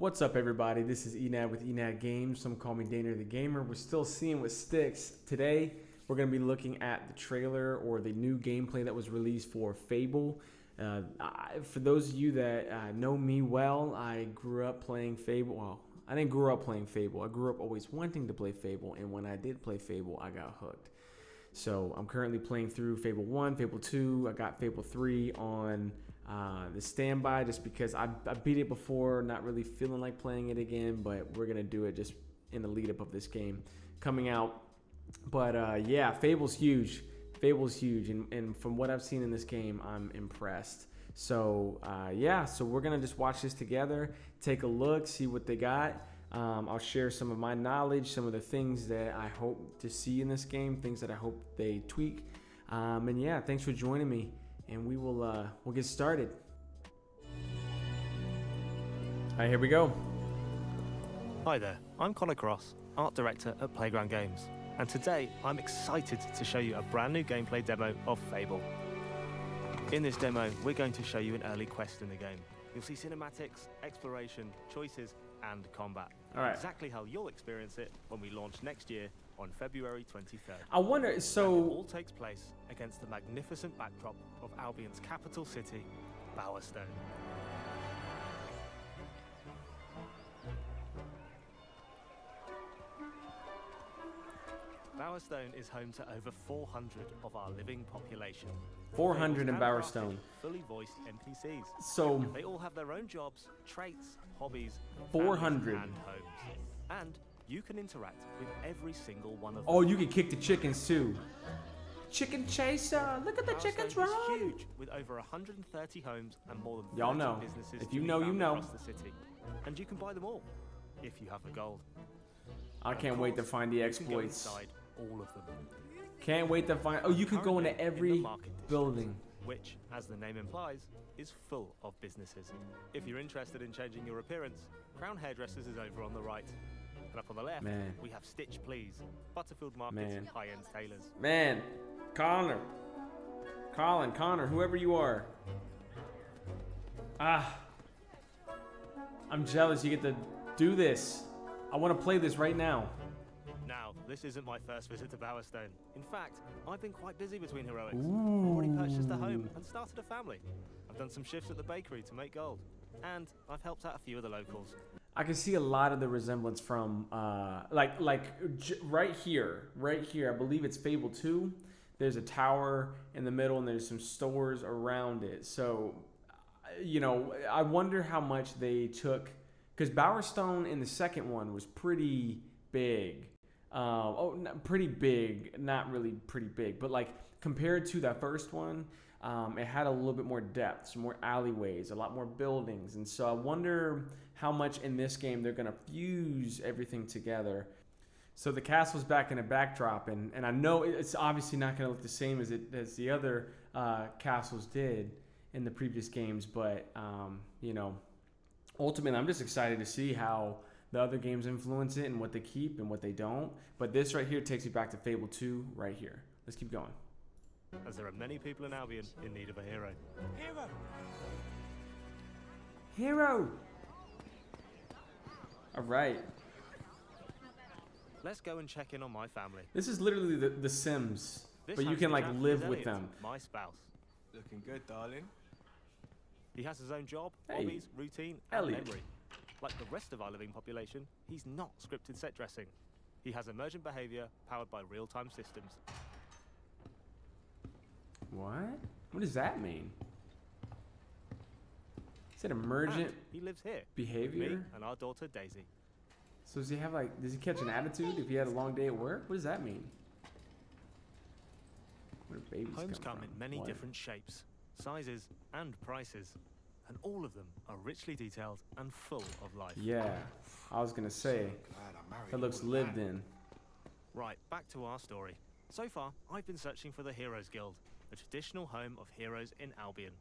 What's up, everybody? This is Enad with Enad Games. Some call me Dana the Gamer. We're still seeing what sticks. Today, we're going to be looking at the trailer or the new gameplay that was released for Fable. For those of you that know me well, I grew up playing Fable. Well, I didn't grow up playing Fable. I grew up always wanting to play Fable, and when I did play Fable, I got hooked. So I'm currently playing through Fable 1, Fable 2. I got Fable 3 on the standby just because I beat it before, not really feeling like playing it again, but we're going to do it just in the lead up of this game coming out. But yeah, Fable's huge. Fable's huge, and from what I've seen in this game, I'm impressed. So yeah, so we're going to just watch this together, take a look, see what they got. I'll share some of my knowledge, some of the things that I hope to see in this game, things that I hope they tweak. And yeah, thanks for joining me, and we'll get started. All right, here we go. Hi there, I'm Connor Cross, Art Director at Playground Games, and today I'm excited to show you a brand new gameplay demo of Fable. In this demo, we're going to show you an early quest in the game. You'll see cinematics, exploration, choices, and combat. All right. Exactly how you'll experience it when we launch next year on February 23rd. I wonder, And it so all takes place against the magnificent backdrop of Albion's capital city, Bowerstone. Bowerstone is home to over 400 of our living population. 400 in Fable's Bowerstone. handcrafted, fully voiced NPCs. So They all have their own jobs, traits, hobbies, 400. families, and homes. And you can interact with every single one of them. oh, you can kick the chickens too. Chicken chaser, look at the chickens Bowerstone run. is huge, with over 130 homes and more than 30 Y'all know. businesses If to you be know, you found know. across the city. And you can buy them all if you have the gold. I And of can't wait to course, find the you can go exploits. inside all of them. Can't wait to find. Oh, you can go into Currently in the every market district, building. which, as the name implies, is full of businesses. If you're interested in changing your appearance, Crown Hairdressers is over on the right. And up on the left, Man. we have Stitch Please, Butterfield Markets, Man. high-end tailors. Man, Connor, whoever you are. I'm jealous you get to do this. I want to play this right now. Now, this isn't my first visit to Bowerstone. In fact, I've been quite busy between heroics. Ooh. I've already purchased a home and started a family. I've done some shifts at the bakery to make gold. And I've helped out a few of the locals. I can see a lot of the resemblance from right here. I believe it's Fable 2. There's a tower in the middle and there's some stores around it. So, I wonder how much they took, because Bowerstone in the second one was pretty big. Pretty big, not really pretty big, but like compared to that first one, it had a little bit more depth, some more alleyways, a lot more buildings. And so I wonder how much in this game they're going to fuse everything together. So the castle's back in a backdrop, and I know it's obviously not going to look the same as the other castles did in the previous games, but ultimately I'm just excited to see how the other games influence it and what they keep and what they don't. But this right here takes me back to Fable 2 right here. Let's keep going. As there are many people in Albion in need of a hero. Hero! All right. Let's go and check in on my family. This is literally the Sims, This but you handsome can like chap live is with Elliot, them. my spouse. Looking good, darling. He has his own job, Hey, hobbies, routine, and Elliot. memory. Like the rest of our living population, he's not scripted set dressing. He has emergent behavior powered by real-time systems. What? What does that mean? Is it emergent And he lives here with me behavior? and our daughter Daisy. So does he catch an attitude if he had a long day at work? What does that mean? Where do babies Homes come come from? in many What? different shapes, sizes, and prices, and all of them are richly detailed and full of life. Yeah, I was gonna say Glad I married that looks all of lived that. in. Right, back to our story. So far, I've been searching for the Heroes Guild, a traditional home of heroes in Albion.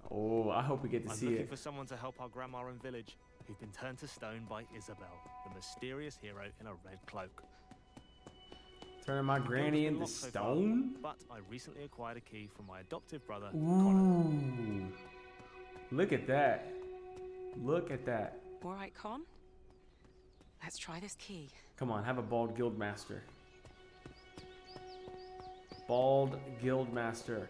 Oh, I hope we get to I'm see looking it. for someone to help our grandma and village, who've been turned to stone by Isabel, the mysterious hero in a red cloak. Turning my The guild granny has been into locked so far, stone? but I recently acquired a key from my adoptive brother, Connor. Ooh. Look at that. Look at that. All right, Con. Let's try this key. Come on, have a bald guild master. Bald guild master.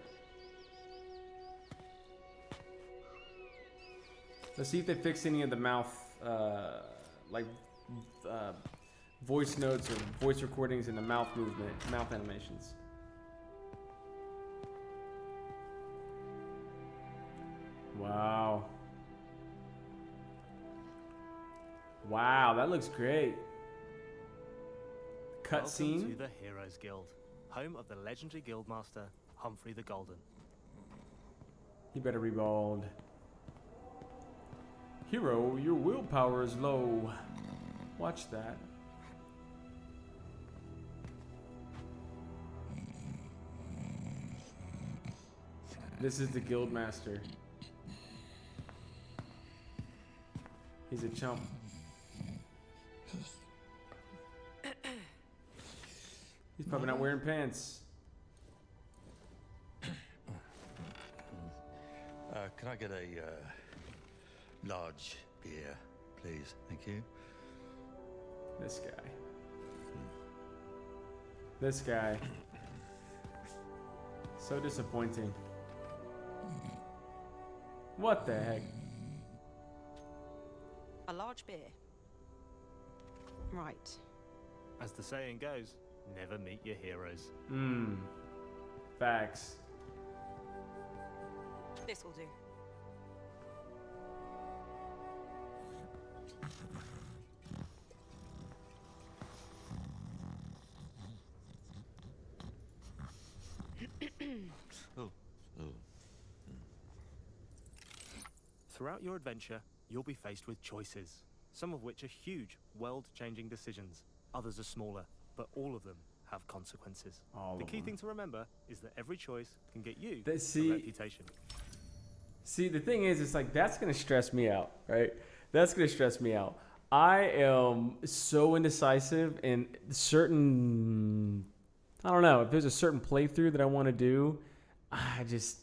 Let's see if they fix any of the mouth, like voice notes or voice recordings in the mouth movement, mouth animations. Wow. Wow, that looks great. Welcome Cutscene. to the Heroes Guild, home of the legendary guildmaster Humphrey the Golden. He better be bald. Hero, your willpower is low. Watch that. This is the guild master. He's a chump. He's probably not wearing pants. Can I get a large beer, please? Thank you. This guy. This guy. So disappointing. What the heck? A large beer. Right. As the saying goes, never meet your heroes. Facts. This will do. Throughout your adventure, you'll be faced with choices, some of which are huge, world-changing decisions. Others are smaller, but all of them have consequences. The key thing to remember is that every choice can get you a reputation. See, the thing is, it's like, that's going to stress me out, right? That's going to stress me out. I am so indecisive in certain, I don't know, if there's a certain playthrough that I want to do, I just,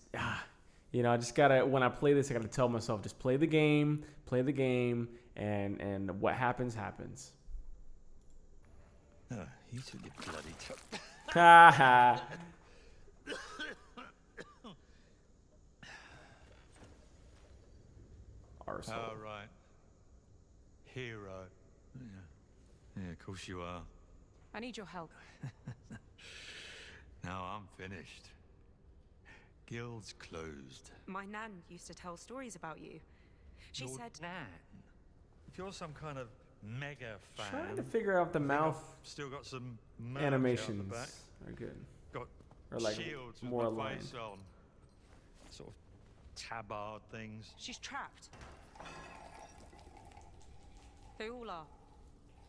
you know, I just got to, when I play this, I got to tell myself, just play the game, and what happens, happens. Oh, you took your bloody time. Ha Arsehole. Oh, right. Hero. Yeah, of course you are. I need your help. Now I'm finished. Guild's closed. My nan used to tell stories about you. She Your said... Nan? If you're some kind of mega fan... Trying to figure out the mouth still got some merch animations out the back. are good. Got Or like shields with more my aligned. face on. Sort of tabard things. She's trapped. They all are.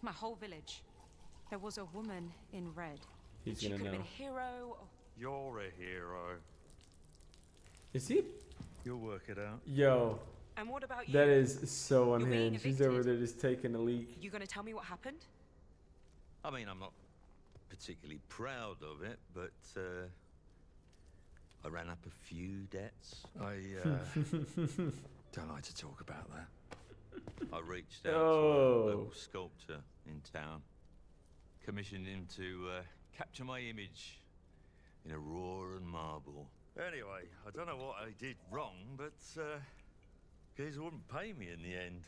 My whole village. There was a woman in red. He's She gonna could have know. been a hero. You're a hero. Is he? You'll work it out. Yo, And what about you? that is so You're being unhinged. He's over evicted. there just taking a leak. You gonna tell me what happened? I mean, I'm not particularly proud of it, but I ran up a few debts. I don't like to talk about that. I reached out to a local sculptor in town, commissioned him to capture my image in a raw and marble. Anyway, I don't know what I did wrong, but guys wouldn't pay me in the end.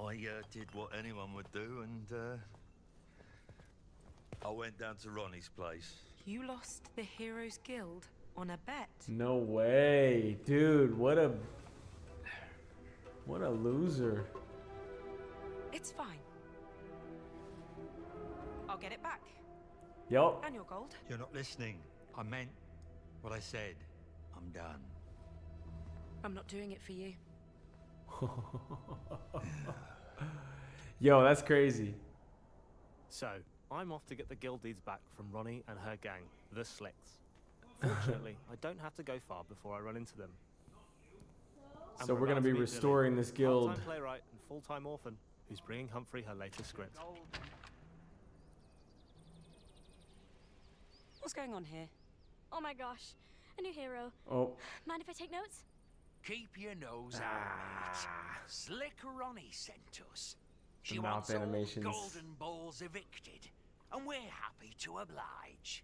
I did what anyone would do, and I went down to Ronnie's place. You lost the Heroes Guild on a bet. No way, dude. What a loser. It's fine. I'll get it back. Yup. And your gold. You're not listening. I meant what I said. I'm done. I'm not doing it for you. Yo, that's crazy. So, I'm off to get the guild deeds back from Ronnie and her gang, the Slicks. Fortunately, I don't have to go far before I run into them. And So we're gonna about be to meet restoring Lily, this guild. part-time playwright and full-time orphan, who's bringing Humphrey her latest script. What's going on here? Oh my gosh, a new hero. Oh, Mind if I take notes? Keep your nose out of it. Slick Ronnie sent us. She mouth wants all animations. golden balls evicted, and we're happy to oblige.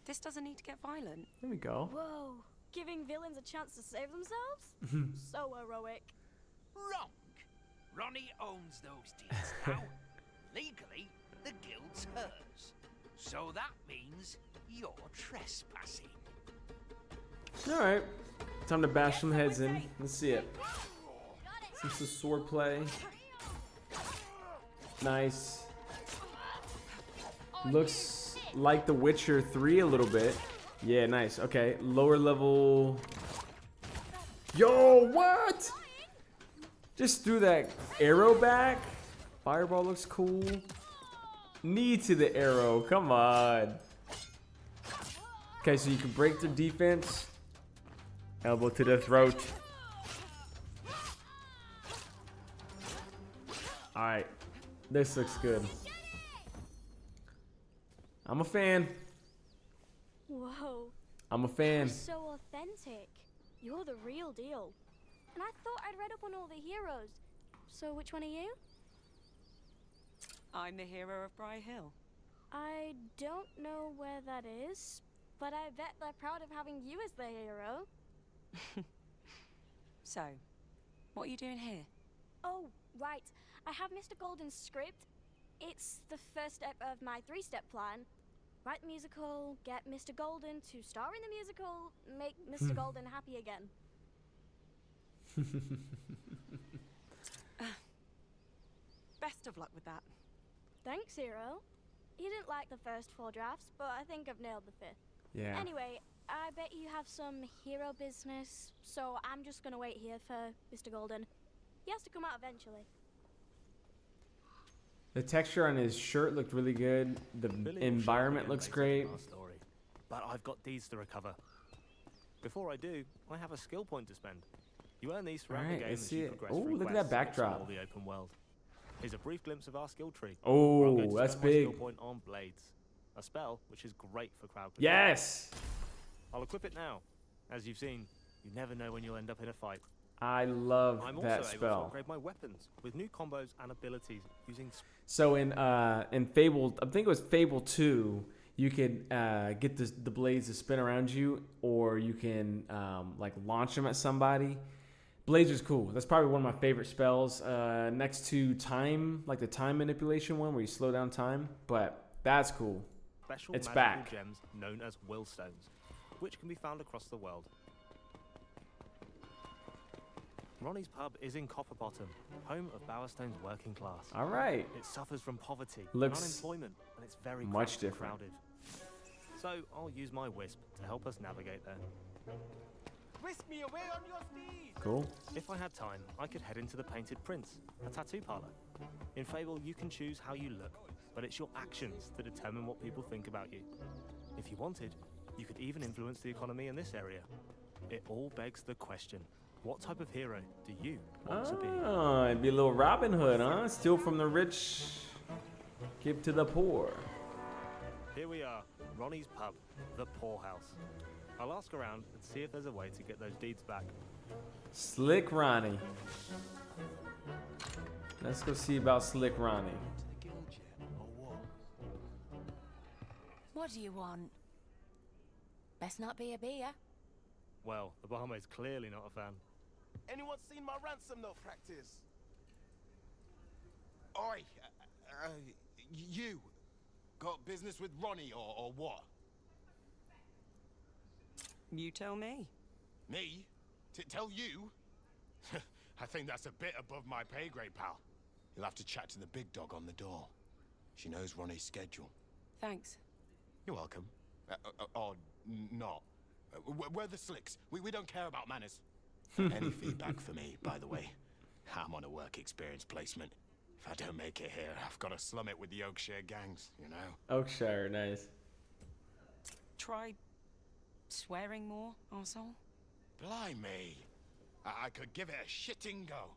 This doesn't need to get violent. There we go. Whoa, giving villains a chance to save themselves? So heroic. Wrong. Ronnie owns those deeds now. Legally, the guild's hers. So that means you're trespassing. Alright. Time to bash some heads in. Let's see it. Some sword play. Nice. Looks like The Witcher 3 a little bit. Yeah, nice. Okay, lower level. Yo, what? Just threw that arrow back. Fireball looks cool. Knee to the arrow. Come on. Okay, so you can break the defense. Elbow to the throat. Alright. This looks good. I'm a fan. Whoa. I'm a fan. So authentic. You're the real deal. And I thought I'd read up on all the heroes. So which one are you? I'm the hero of Briar Hill. I don't know where that is, but I bet they're proud of having you as the hero. So, what are you doing here? Oh, right. I have Mr. Golden's script. It's the first step of my 3-step plan. Write the musical, get Mr. Golden to star in the musical, make Mr. Golden happy again. Best of luck with that. Thanks, hero. You didn't like the first 4 drafts, but I think I've nailed the 5th. Yeah. Anyway, I bet you have some hero business, so I'm just gonna wait here for Mr. Golden. He has to come out eventually. The texture on his shirt looked really good. The Billy will environment show looks again later in great. our story, but I've got deeds to recover. Before I do, I have a skill point to spend. You earn these throughout Alright, the I game see as you it. progress Oh, through look at quests that and explore backdrop. the open world. Here's a brief glimpse of our skill tree. Oh, where I'm going to that's spend my skill big. point on blades, a spell which is great for crowd control. Yes! I'll equip it now. As you've seen, you never know when you'll end up in a fight. I love I'm that also able to spell. upgrade my weapons with new combos and abilities using So in Fable, I think it was Fable 2, you could get the blades to spin around you, or you can like launch them at somebody. Blades is cool. That's probably one of my favorite spells. Next to time, like the time manipulation one, where you slow down time. But that's cool. special It's magical back. gems known as willstones, which can be found across the world. Ronnie's pub is in Copperbottom, home of Bowerstone's working class. All right. It suffers from poverty Looks and unemployment, and it's very much cramped and different. crowded. So I'll use my wisp to help us navigate there. Whisk me away on your steed! Cool. If I had time, I could head into the Painted Prince, a tattoo parlor. In Fable, you can choose how you look, but it's your actions that determine what people think about you. If you wanted, you could even influence the economy in this area. It all begs the question, what type of hero do you want to be? Oh, it'd be a little Robin Hood, huh? Steal from the rich, give to the poor. Here we are, Ronnie's pub, the poorhouse. I'll ask around and see if there's a way to get those deeds back. Slick Ronnie. Let's go see about Slick Ronnie. To the guild yet, or what? What do you want? Best not be a beer. Well, the barmaid's clearly not a fan. Anyone seen my ransom note practice? Oi, you got business with Ronnie or what? You tell me. Me? Tell you? I think that's a bit above my pay grade, pal. You'll have to chat to the big dog on the door. She knows Ronnie's schedule. Thanks. You're welcome. Or not. We're the slicks. We don't care about manners. Any feedback for me, by the way? I'm on a work experience placement. If I don't make it here, I've got to slum it with the Oakshire gangs, you know? Oakshire, nice. Try swearing more, arsehole. Blimey. I could give it a shitting go.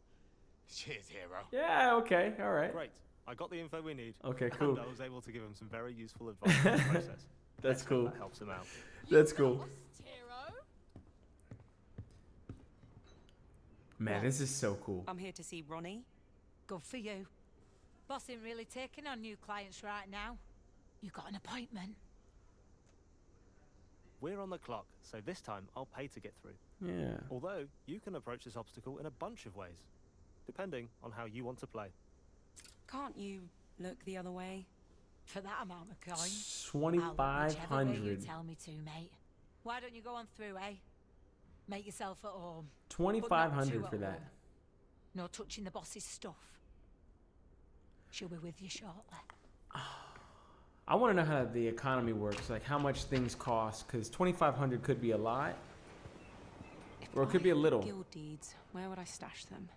Cheers, hero. Yeah, okay, all right. Great, I got the info we need. Okay, cool. And I was able to give him some very useful advice in the process. That's Let's hope cool. That helps him out. That's cool. Hero. Man, this is so cool. I'm here to see Ronnie. Good for you. Boss ain't really taking on new clients right now. You got an appointment? We're on the clock, so this time I'll pay to get through. Yeah. Although, you can approach this obstacle in a bunch of ways, depending on how you want to play. Can't you look the other way? For that amount of coin? 2,500. You tell me to, mate. Why don't you go on through, eh? Make yourself at home. 2,500 for that. No touching the boss's stuff. She'll be with you shortly. I want to know how the economy works, like how much things cost, because 2,500 could be a lot, or it could be a little. Guild deeds. Where would I stash them?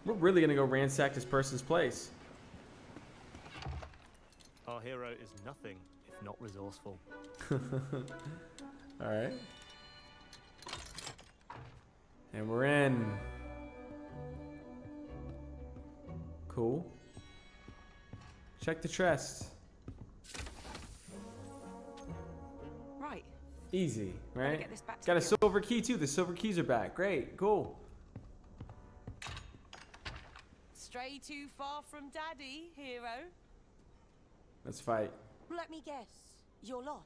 We're really gonna go ransack this person's place. Our hero is nothing if not resourceful. All right. And we're in. Cool. Check the chest. Right. Easy, right? Get this back to Got a the guild. silver key too. The silver keys are back. Great, cool. Stray too far from Daddy, hero? Let's fight. Let me guess. You're lost.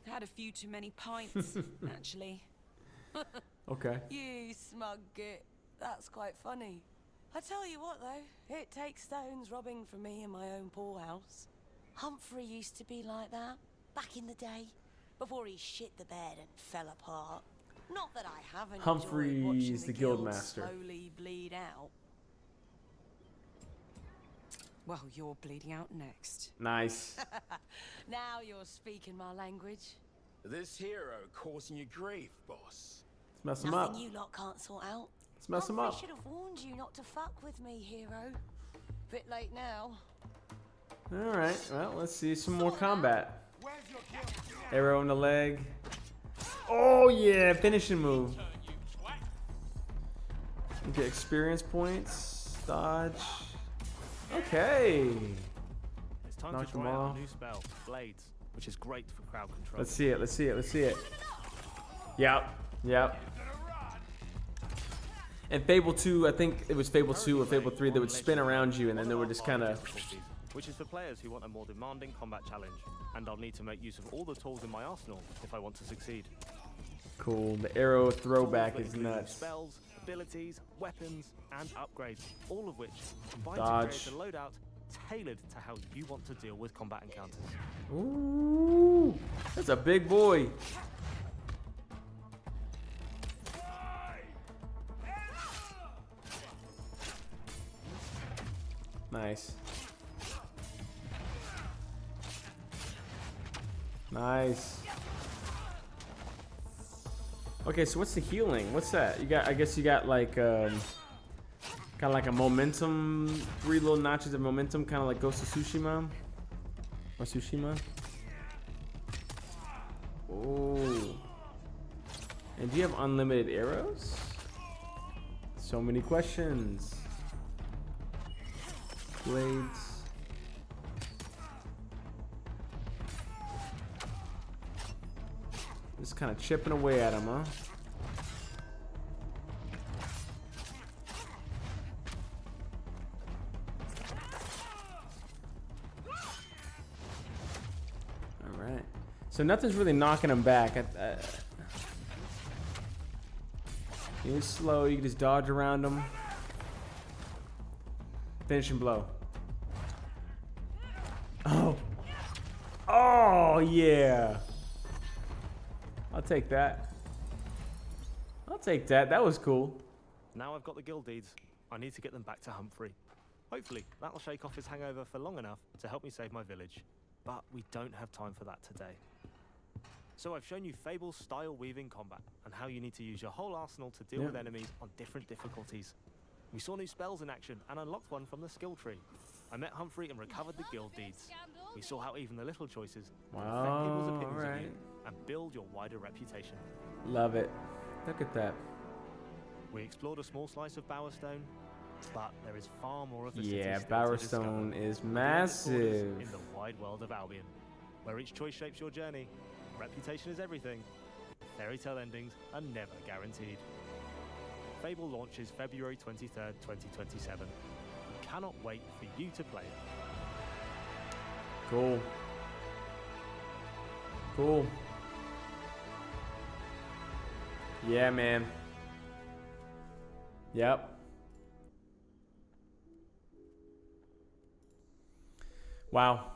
Had a few too many pints, actually. Okay. You smug git. That's quite funny. I tell you what, though, it takes stones robbing from me in my own poorhouse. Humphrey used to be like that, back in the day, before he shit the bed and fell apart. Not that I haven't Humphrey's enjoyed watching the guild master. slowly bleed out. Well, you're bleeding out next. Nice. Now you're speaking my language. This hero causing you grief, boss. Let's mess him up. Nothing you lot can't sort out. Let's mess him Humphrey up. should have warned you not to fuck with me, hero. Bit late now. All right. Well, let's see some more combat. Arrow in the leg. Oh yeah, finishing move. Get experience points. Dodge. Okay. It's time Knock to them try out off. a new spell, Blades, which is great for crowd control. Let's see it. Let's see it. Let's see it. Yep. Yep. And Fable 2, I think it was Fable 2 or Fable 3 that would spin around you and then they would just kind of... Which is for players who want a more demanding combat challenge. And I'll need to make use of all the tools in my arsenal if I want to succeed. Cool. The arrow throwback Tools is that include nuts. Spells, abilities, weapons, and upgrades, all of which combine Dodge. to create a loadout tailored to how you want to deal with combat encounters. Ooh, that's a big boy. Nice. Nice. Okay, so what's the healing? What's that? You got? I guess you got like kind of like a momentum, 3 little notches of momentum, kind of like Ghost of Tsushima or Tsushima. Oh. And do you have unlimited arrows? So many questions. Blades. Just kind of chipping away at him, huh? All right. So nothing's really knocking him back. He's slow. You can just dodge around him. Finishing blow. Oh. Oh, yeah. I'll take that. I'll take that. That was cool. Now I've got the guild deeds, I need to get them back to Humphrey. Hopefully, that'll shake off his hangover for long enough to help me save my village. But we don't have time for that today. So I've shown you Fable's style weaving combat, and how you need to use your whole arsenal to deal with enemies on different difficulties. We saw new spells in action and unlocked one from the skill tree. I met Humphrey and recovered the guild deeds. We saw how even the little choices affect people's opinions of you and build your wider reputation. Love it. Look at that. We explored a small slice of Bowerstone, but there is far more of the city Yeah, still to Bowerstone discover. is Beyond its borders massive. in the wide world of Albion, where each choice shapes your journey. reputation is everything. Fairy tale endings are never guaranteed. Fable launches February 23rd, 2027. We cannot wait for you to play it. Cool. Cool. Yeah, man. Yep. Wow.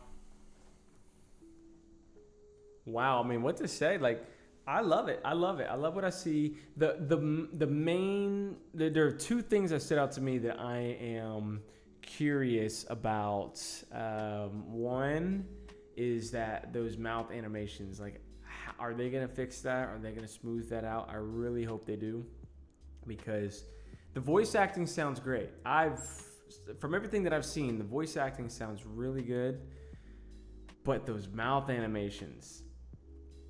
Wow. I mean, what to say? Like, I love it. I love it. I love what I see. There are two things that stood out to me that I am curious about. One is that those mouth animations, like, are they gonna fix that? Are they gonna smooth that out? I really hope they do, because the voice acting sounds great. From everything that I've seen, the voice acting sounds really good, but those mouth animations,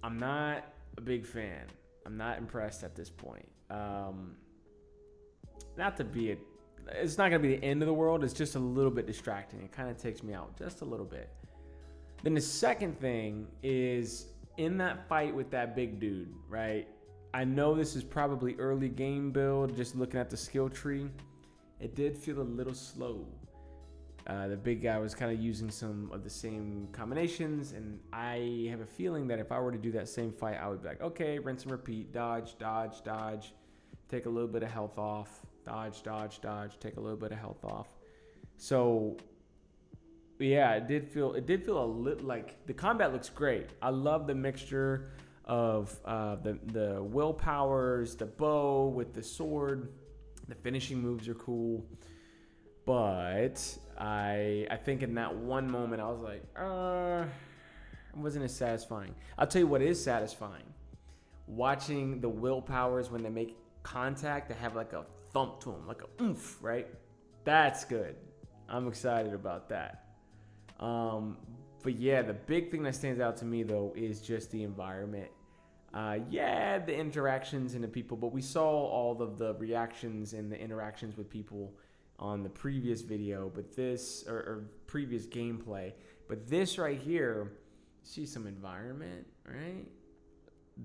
I'm not a big fan. I'm not impressed at this point. It's not gonna be the end of the world. It's just a little bit distracting. It kind of takes me out just a little bit. Then the second thing is, in that fight with that big dude, right? I know this is probably early game build, just looking at the skill tree. It did feel a little slow. The big guy was kind of using some of the same combinations, and I have a feeling that if I were to do that same fight, I would be like, okay, rinse and repeat, dodge, dodge, dodge, take a little bit of health off, dodge, dodge, dodge, take a little bit of health off. So yeah, it did feel a little like the combat looks great. I love the mixture of the willpowers, the bow with the sword. The finishing moves are cool, but I think in that one moment I was like, it wasn't as satisfying. I'll tell you what is satisfying: watching the willpowers when they make contact. They have like a thump to them, like a oomph, right? That's good. I'm excited about that. But yeah, the big thing that stands out to me though is just the environment. The interactions and the people, but we saw all of the reactions and the interactions with people on the previous video, but this or previous gameplay. But this right here, see some environment, right?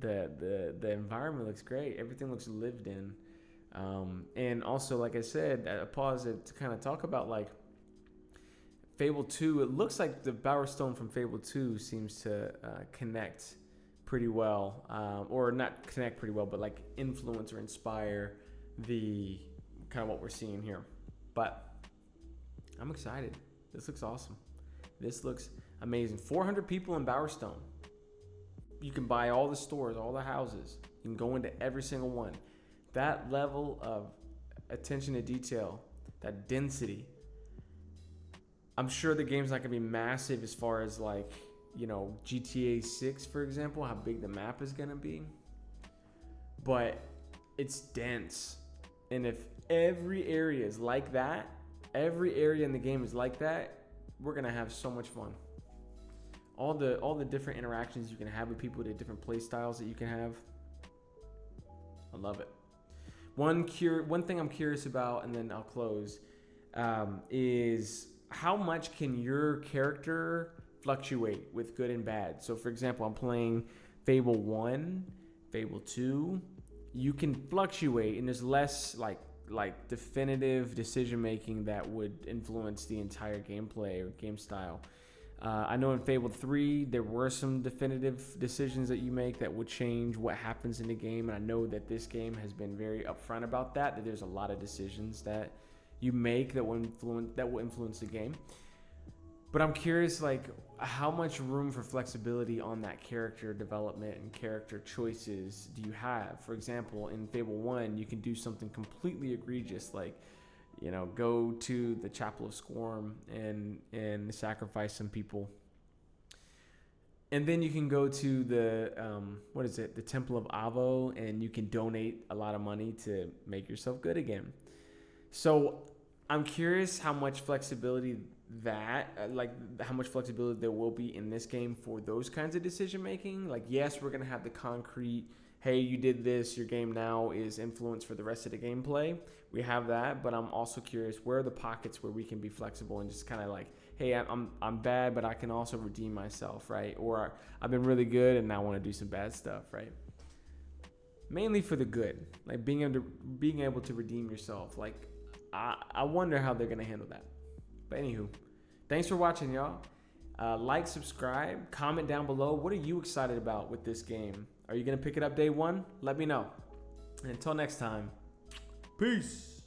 The environment looks great. Everything looks lived in. And also, like I said, I paused it to kind of talk about like Fable 2. It looks like the Power Stone from Fable 2 seems to connect pretty well, or not connect pretty well, but like influence or inspire the kind of what we're seeing here. But I'm excited. This looks awesome. This looks amazing. 400 people in Bowerstone. You can buy all the stores, all the houses. You can go into every single one. That level of attention to detail, that density. I'm sure the game's not gonna be massive as far as like, you know, GTA 6, for example, how big the map is gonna be. But it's dense. And if every area is like that, every area in the game is like that, we're gonna have so much fun. All the different interactions you can have with people, the different play styles that you can have. I love it. One thing I'm curious about, and then I'll close, is how much can your character fluctuate with good and bad? So for example, I'm playing Fable 1, Fable 2. You can fluctuate, and there's less like definitive decision making that would influence the entire gameplay or game style. I know in Fable 3 there were some definitive decisions that you make that would change what happens in the game, and I know that this game has been very upfront about that there's a lot of decisions that you make that will influence the game. But I'm curious, like, how much room for flexibility on that character development and character choices do you have? For example, in Fable 1, you can do something completely egregious, like, you know, go to the Chapel of Scorn and sacrifice some people. And then you can go to the, the Temple of Avo, and you can donate a lot of money to make yourself good again. So I'm curious how much flexibility how much flexibility there will be in this game for those kinds of decision making. Like, yes, we're going to have the concrete, hey, you did this, your game now is influenced for the rest of the gameplay. We have that, but I'm also curious, where are the pockets where we can be flexible and just kind of like, hey, I'm bad, but I can also redeem myself, right? Or I've been really good and I want to do some bad stuff, right? Mainly for the good, like being able to redeem yourself. Like I wonder how they're gonna handle that. But anywho, thanks for watching, y'all. Like, subscribe, comment down below. What are you excited about with this game? Are you gonna pick it up day one? Let me know. And until next time, peace.